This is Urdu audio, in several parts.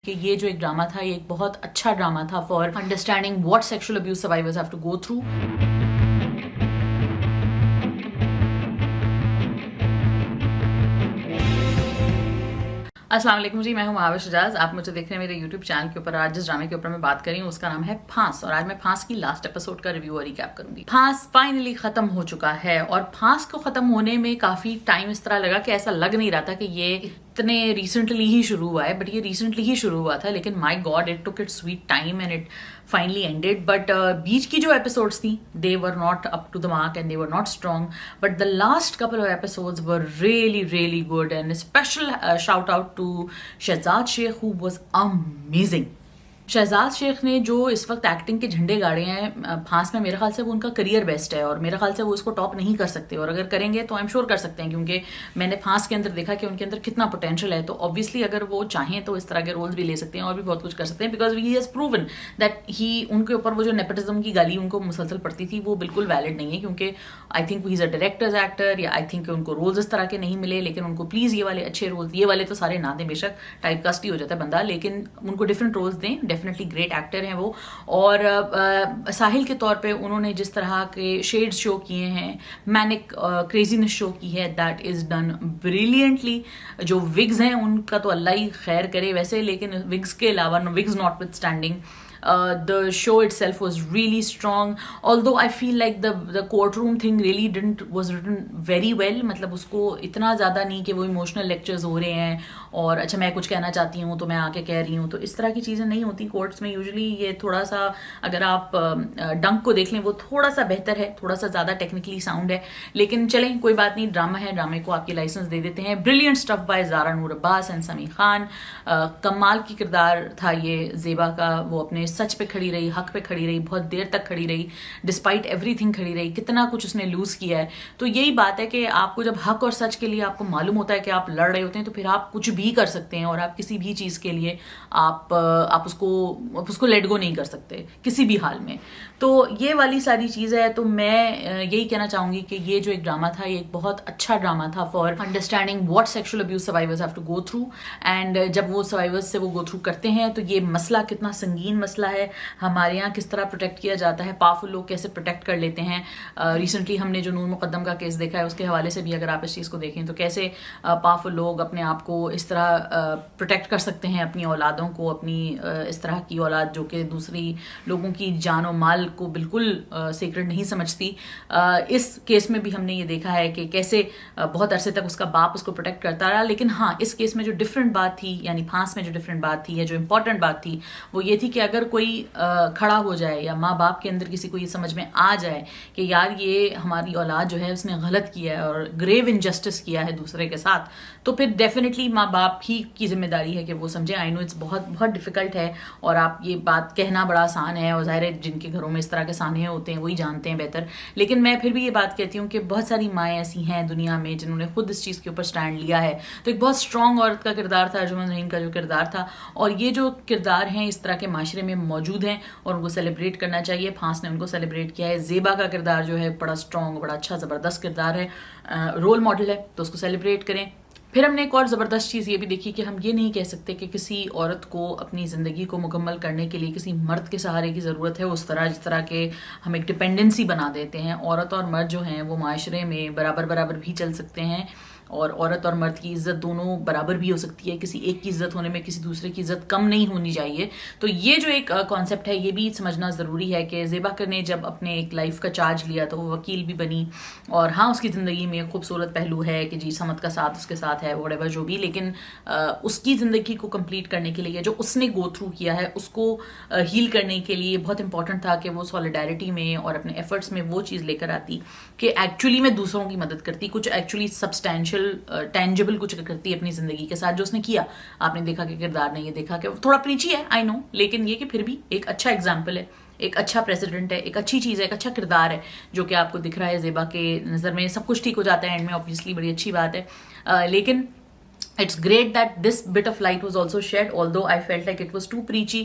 کہ یہ جو ایک ڈراما تھا یہ ایک بہت اچھا ڈراما تھا for understanding what sexual abuse survivors have to go through. السلام علیکم جی، میں ہوں مہواش اجاز. آپ مجھے دیکھ رہے ہیں میرے یوٹیوب چینل کے اوپر. آج جس ڈرامے کے اوپر میں بات کر رہی ہوں اس کا نام ہے پھانس، اور آج میں پھانس کی لاسٹ ایپیسوڈ کا ریویو اور ریکیپ کروں گی. پھانس فائنلی ختم ہو چکا ہے، اور پھانس کو ختم ہونے میں کافی ٹائم اس طرح لگا کہ ایسا لگ نہیں رہا تھا کہ یہ اتنے ریسنٹلی ہی شروع ہوا ہے، بٹ یہ ریسنٹلی ہی شروع ہوا تھا. لیکن my God it took it sweet time and it finally ended. But بیچ کی جو ایپیسوڈس تھیں they were not up to the mark and they were not strong, but the last couple of episodes were really good, and a special shout out to Shahzad Sheikh who was amazing. Shahzad شیخ نے جو اس وقت ایکٹنگ کے جھنڈے گاڑے ہیں پھانس میں، میرے خیال سے وہ ان کا کریئر بیسٹ ہے، اور میرے خیال سے وہ اس کو ٹاپ نہیں کر سکتے، اور اگر کریں گے تو آئی ایم شیور کر سکتے ہیں، کیونکہ میں نے پھانس کے اندر دیکھا کہ ان کے اندر کتنا پوٹینشیل ہے. تو obviously اگر وہ چاہیں تو اس طرح کے رولز بھی لے سکتے ہیں اور بھی بہت کچھ کر سکتے ہیں، because he has proven that in کے اوپر وہ جو نیپوٹزم کی گالی ان کو مسلسل پڑتی تھی وہ بالکل ویلڈ نہیں ہے، کیونکہ I think he is a directors actor, یا آئی تھنک ان کو رولز اس طرح کے نہیں ملے. لیکن ان کو پلیز یہ والے اچھے رولز، یہ والے تو سارے نہ دیں، بے شک ٹائپ کاسٹ ہی ہو جاتا ہے بندہ، لیکن ان کو ڈفرینٹ رولز دیں. ڈیفینیٹلی گریٹ ایکٹر ہیں وہ. اور ساحل کے طور پہ انہوں نے جس طرح کے شیڈز شو کیے ہیں، مینک کریزینس شو کی ہے، دیٹ از ڈن بریلینٹلی. جو وگز ہیں ان کا تو اللہ ہی خیر کرے ویسے، لیکن وگز کے علاوہ wigs notwithstanding the show itself was really strong, although I feel like the courtroom thing really was written very well. مطلب اس کو اتنا زیادہ نہیں کہ وہ ایموشنل لیکچرز ہو رہے ہیں اور اچھا میں کچھ کہنا چاہتی ہوں تو میں آ کے کہہ رہی ہوں، تو اس طرح کی چیزیں نہیں ہوتی کورٹس میں یوزلی. یہ تھوڑا سا اگر آپ ڈنک کو دیکھ لیں وہ تھوڑا سا بہتر ہے، تھوڑا سا زیادہ ٹیکنیکلی ساؤنڈ ہے، لیکن چلیں کوئی بات نہیں، ڈرامہ ہے، ڈرامے کو آپ کی لائسنس دے دیتے ہیں. Brilliant stuff by Zara Noor Abbas and Sami Khan. کمال کی کردار تھا یہ زیبا کا، وہ اپنے سچ پہ کھڑی رہی، حق پہ کھڑی رہی، بہت دیر تک کھڑی رہی، ڈسپائٹ ایوری تھنگ کھڑی رہی. کتنا کچھ اس نے لوز کیا ہے. تو یہی بات ہے کہ آپ کو جب حق اور سچ کے لیے آپ کو معلوم ہوتا ہے کہ آپ لڑ رہے ہوتے ہیں، تو پھر آپ کچھ بھی کر سکتے ہیں، اور آپ کسی بھی چیز کے لیے آپ اس کو لیٹ گو نہیں کر سکتے کسی بھی حال میں. تو یہ والی ساری چیز ہے. تو میں یہی کہنا چاہوں گی کہ یہ جو ایک ڈرامہ تھا یہ ایک بہت اچھا ڈرامہ تھا for understanding what sexual abuse survivors have to go through. And جب وہ سروائیورز سے وہ گو تھرو کرتے ہیں تو یہ مسئلہ کتنا سنگین مسئلہ ہے، ہمارے یہاں کس طرح پروٹیکٹ کیا جاتا ہے، پاورفل لوگ کیسے پروٹیکٹ کر لیتے ہیں. ریسنٹلی ہم نے جو نور مقدم کا کیس دیکھا ہے اس کے حوالے سے بھی اگر آپ اس چیز کو دیکھیں تو کیسے پاورفل لوگ اپنے آپ کو اس طرح پروٹیکٹ کر سکتے ہیں، اپنی اولادوں کو، اپنی اس طرح کی اولاد جو کہ دوسری لوگوں کی جان و مال کو بالکل سیکرڈ نہیں سمجھتی. اس کیس میں بھی ہم نے یہ دیکھا ہے کہ کیسے بہت عرصے تک اس کا باپ اس کو پروٹیکٹ کرتا رہا. لیکن ہاں، اس کیس میں جو ڈفرینٹ بات تھی، یعنی پھانس میں جو ڈفرینٹ بات تھی یا جو امپورٹنٹ بات تھی وہ یہ تھی کہ اگر کوئی کھڑا ہو جائے یا ماں باپ کے اندر کسی کو یہ سمجھ میں آ جائے کہ یار یہ ہماری اولاد جو ہے اس نے غلط کیا ہے اور گریو انجسٹس کیا ہے دوسرے کے ساتھ، تو پھر ڈیفینیٹلی ماں باپ ہی کی ذمہ داری ہے کہ وہ سمجھیں. آئی نو اٹس بہت ڈیفیکلٹ ہے، اور آپ یہ بات کہنا بڑا آسان ہے، اور ظاہر ہے جن کے گھروں میں اس طرح کے سانحے ہوتے ہیں وہی جانتے ہیں بہتر. لیکن میں پھر بھی یہ بات کہتی ہوں کہ بہت ساری مائیں ایسی ہیں دنیا میں جنہوں نے خود اس چیز کے اوپر سٹینڈ لیا ہے. تو ایک بہت اسٹرانگ عورت کا کردار تھا ارجمن رحیم کا جو کردار تھا، اور یہ جو کردار ہیں اس طرح کے معاشرے میں موجود ہیں اور ان کو سیلیبریٹ کرنا چاہیے. پھانس نے ان کو سیلیبریٹ کیا ہے. زیبا کا کردار جو ہے بڑا اسٹرانگ، بڑا اچھا زبردست کردار ہے، رول ماڈل ہے، تو اس کو سیلیبریٹ کریں. پھر ہم نے ایک اور زبردست چیز یہ بھی دیکھی کہ ہم یہ نہیں کہہ سکتے کہ کسی عورت کو اپنی زندگی کو مکمل کرنے کے لیے کسی مرد کے سہارے کی ضرورت ہے، اس طرح جس طرح کہ ہم ایک ڈپینڈنسی بنا دیتے ہیں. عورت اور مرد جو ہیں وہ معاشرے میں برابر بھی چل سکتے ہیں، اور عورت اور مرد کی عزت دونوں برابر بھی ہو سکتی ہے. کسی ایک کی عزت ہونے میں کسی دوسرے کی عزت کم نہیں ہونی چاہیے. تو یہ جو ایک کانسیپٹ ہے یہ بھی سمجھنا ضروری ہے کہ زیبا نے جب اپنے ایک لائف کا چارج لیا تو وہ وکیل بھی بنی، اور ہاں اس کی زندگی میں ایک خوبصورت پہلو ہے کہ جی سمت کا ساتھ اس کے ساتھ ہے وٹ ایور جو بھی، لیکن اس کی زندگی کو کمپلیٹ کرنے کے لیے جو اس نے گو تھرو کیا ہے اس کو ہیل کرنے کے لیے بہت امپورٹنٹ تھا کہ وہ سولیڈیرٹی میں اور اپنے ایفرٹس میں وہ چیز لے کر آتی کہ ایکچولی میں دوسروں کی مدد کرتی، کچھ ایکچولی سبسٹینشیل ٹینجبل کچھ کرتی ہے اپنی زندگی کے ساتھ. جو اس نے کیا آپ نے دیکھا کہ کردار نے یہ دیکھا کہ تھوڑا پریچی ہے آئی نو، لیکن یہ کہ پھر بھی ایک اچھا ایگزامپل ہے، ایک اچھا پریزیڈنٹ ہے، ایک اچھی چیز ہے، ایک اچھا کردار ہے جو کہ آپ کو دکھ رہا ہے. زیبا کے نظر میں سب کچھ ٹھیک ہو جاتا ہے اینڈ میں، obviously بڑی اچھی بات ہے. لیکن it's great that this bit of light was also shed, although I felt like it was too preachy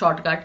shortcut.